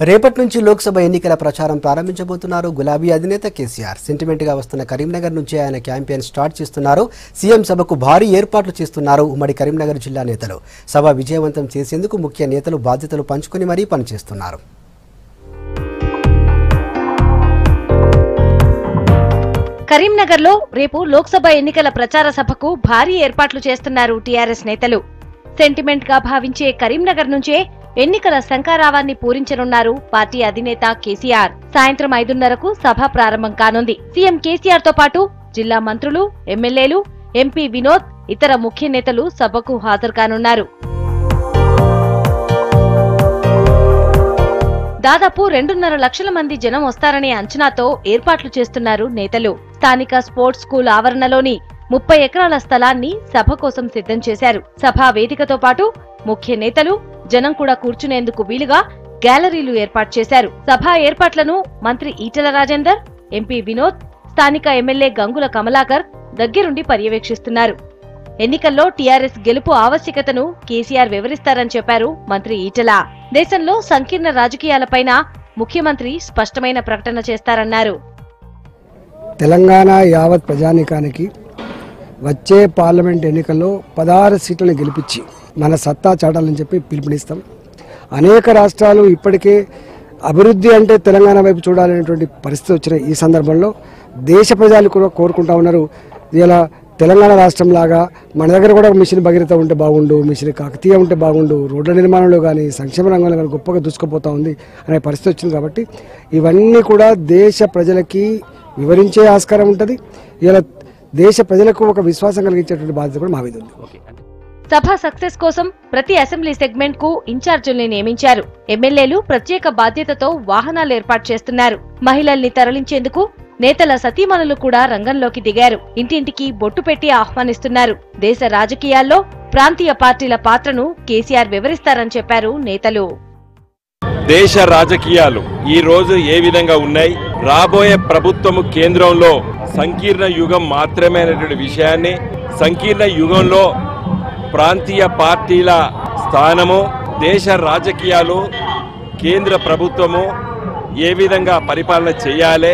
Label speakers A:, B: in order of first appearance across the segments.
A: రేపటి నుంచి లోక్సభ ఎన్నికల ప్రచారం ప్రారంభించబోతున్నారు గులాబీ అధినేత కేసీఆర్. సెంటిమెంట్ గా వస్తున్న కరీంనగర్ నుంచి ఆయన క్యాంపెయిన్ స్టార్ట్ చేస్తున్నారు. సీఎం సభకు భారీ ఏర్పాట్లు చేస్తున్నారు ఉమ్మడి కరీంనగర్ జిల్లా నేతలు. సభ విజయవంతం చేసేందుకు ముఖ్య నేతలు బాధ్యతలు పంచుకొని మరీ పనిచేస్తున్నారు.
B: కరీంనగర్లో రేపు లోక్సభ ఎన్నికల ప్రచార సభకు భారీ ఏర్పాట్లు చేస్తున్నారు టీఆర్ఎస్ నేతలు. సెంటిమెంట్ గా భావించే కరీంనగర్ నుంచే ఎన్నికల శంఖారావాన్ని పూరించనున్నారు పార్టీ అధినేత కేసీఆర్. సాయంత్రం 5:30కు సభ ప్రారంభం కానుంది. సీఎం కేసీఆర్ తో పాటు జిల్లా మంత్రులు, ఎమ్మెల్యేలు, ఎంపీ వినోద్, ఇతర ముఖ్య నేతలు సభకు హాజరు కానున్నారు. దాదాపు 2.5 లక్షల మంది జనం వస్తారనే అంచనాతో ఏర్పాట్లు చేస్తున్నారు నేతలు. స్థానిక స్పోర్ట్స్ స్కూల్ ఆవరణలోని 30 ఎకరాల స్థలాన్ని సభ కోసం సిద్ధం చేశారు. సభా వేదికతో పాటు ముఖ్య నేతలు, జనం కూడా కూర్చునేందుకు వీలుగా గ్యాలరీలు ఏర్పాటు చేశారు. సభా ఏర్పాట్లను మంత్రి ఈటెల రాజేందర్, ఎంపీ వినోద్, స్థానిక ఎమ్మెల్యే గంగుల కమలాకర్ దగ్గరుండి పర్యవేక్షిస్తున్నారు. ఎన్నికల్లో టీఆర్ఎస్ గెలుపు ఆవశ్యకతను కేసీఆర్ వివరిస్తారని చెప్పారు మంత్రి ఈటెల. దేశంలో సంకీర్ణ రాజకీయాలపైన ముఖ్యమంత్రి స్పష్టమైన ప్రకటన చేస్తారన్నారు.
C: తెలంగాణ యావత్ ప్రజానీకానికి వచ్చే పార్లమెంట్ ఎన్నికల్లో 16 సీట్లను గెలిపించి మన సత్తా చాటాలని చెప్పి పిలుపునిస్తాం. అనేక రాష్ట్రాలు ఇప్పటికే అభివృద్ధి అంటే తెలంగాణ వైపు చూడాలనేటువంటి పరిస్థితి వచ్చిన ఈ సందర్భంలో దేశ ప్రజలు కూడా కోరుకుంటా ఉన్నారు. ఇలా తెలంగాణ రాష్ట్రం లాగా మన దగ్గర కూడా మిషన్ భగీరథ ఉంటే బాగుండు, మిషన్ కాకతీయ ఉంటే బాగుండు, రోడ్ల నిర్మాణంలో కానీ సంక్షేమ రంగంలో కానీ గొప్పగా దూసుకుపోతూ ఉంది అనే పరిస్థితి వచ్చింది. కాబట్టి ఇవన్నీ కూడా దేశ ప్రజలకి వివరించే ఆస్కారం ఉంటుంది. ఇలా దేశ ప్రజలకు ఒక విశ్వాసం కలిగించేటువంటి బాధ్యత కూడా మా మీద ఉంది.
B: సభ సక్సెస్ కోసం ప్రతి అసెంబ్లీ సెగ్మెంట్ కు ఇన్ఛార్జీల్ని నియమించారు. ఎమ్మెల్యేలు ప్రత్యేక బాధ్యతతో వాహనాలు ఏర్పాటు చేస్తున్నారు. మహిళల్ని తరలించేందుకు నేతల సతీమణులు కూడా రంగంలోకి దిగారు. ఇంటింటికి బొట్టు పెట్టి ఆహ్వానిస్తున్నారు. దేశ రాజకీయాల్లో ప్రాంతీయ పార్టీల పాత్రను కేసీఆర్ వివరిస్తారని చెప్పారు నేతలు.
D: దేశ రాజకీయాలు ఈ రోజు ఏ విధంగా ఉన్నాయి, రాబోయే ప్రభుత్వము కేంద్రంలో సంకీర్ణ యుగం మాత్రమే అనేటువంటి విషయాన్ని, సంకీర్ణ యుగంలో ప్రాంతీయ పార్టీల స్థానము, దేశ రాజకీయాలు, కేంద్ర ప్రభుత్వము ఏ విధంగా పరిపాలన చేయాలి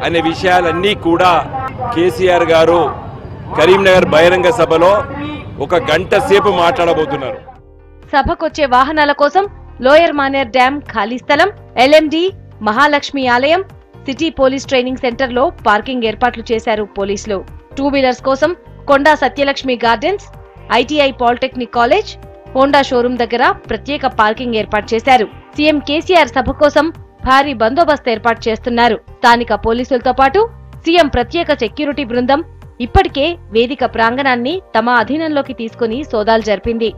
D: అనే విషయాలన్నీ కూడా కేసీఆర్ గారు కరీంనగర్ బహిరంగ సభలో 1 గంట సేపు మాట్లాడబోతున్నారు.
B: సభకొచ్చే వాహనాల కోసం లోయర్ మానేర్ డ్యాం ఖాళీ స్థలం, ఎల్ఎండి, మహాలక్ష్మి ఆలయం, సిటీ పోలీస్ ట్రైనింగ్ సెంటర్ లో పార్కింగ్ ఏర్పాట్లు చేశారు పోలీసులు. 2 వీలర్స్ కోసం Konda Satyalakshmi gardens, ITI polytechnic college, Honda showroom దగ్గర ప్రత్యేక పార్కింగ్ ఏర్పాటు చేశారు. సీఎం కేసీఆర్ సభ కోసం భారీ బందోబస్తు ఏర్పాటు చేస్తున్నారు. స్థానిక పోలీసులతో పాటు సీఎం ప్రత్యేక సెక్యూరిటీ బృందం ఇప్పటికే వేదిక ప్రాంగణాన్ని తమ అధీనంలోకి తీసుకుని సోదాలు జరిపింది.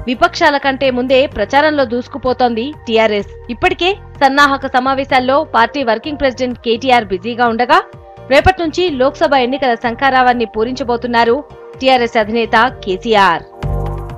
B: విపక్షాల కంటే ముందే ప్రచారంలో దూసుకుపోతోంది టీఆర్ఎస్. ఇప్పటికే సన్నాహక సమావేశాల్లో పార్టీ వర్కింగ్ ప్రెసిడెంట్ కేటీఆర్ బిజీగా ఉండగా రేపటి నుంచి లోక్సభ ఎన్నికల శంఖారావాన్ని పూరించబోతున్నారు టీఆర్ఎస్ అధినేత కేసీఆర్.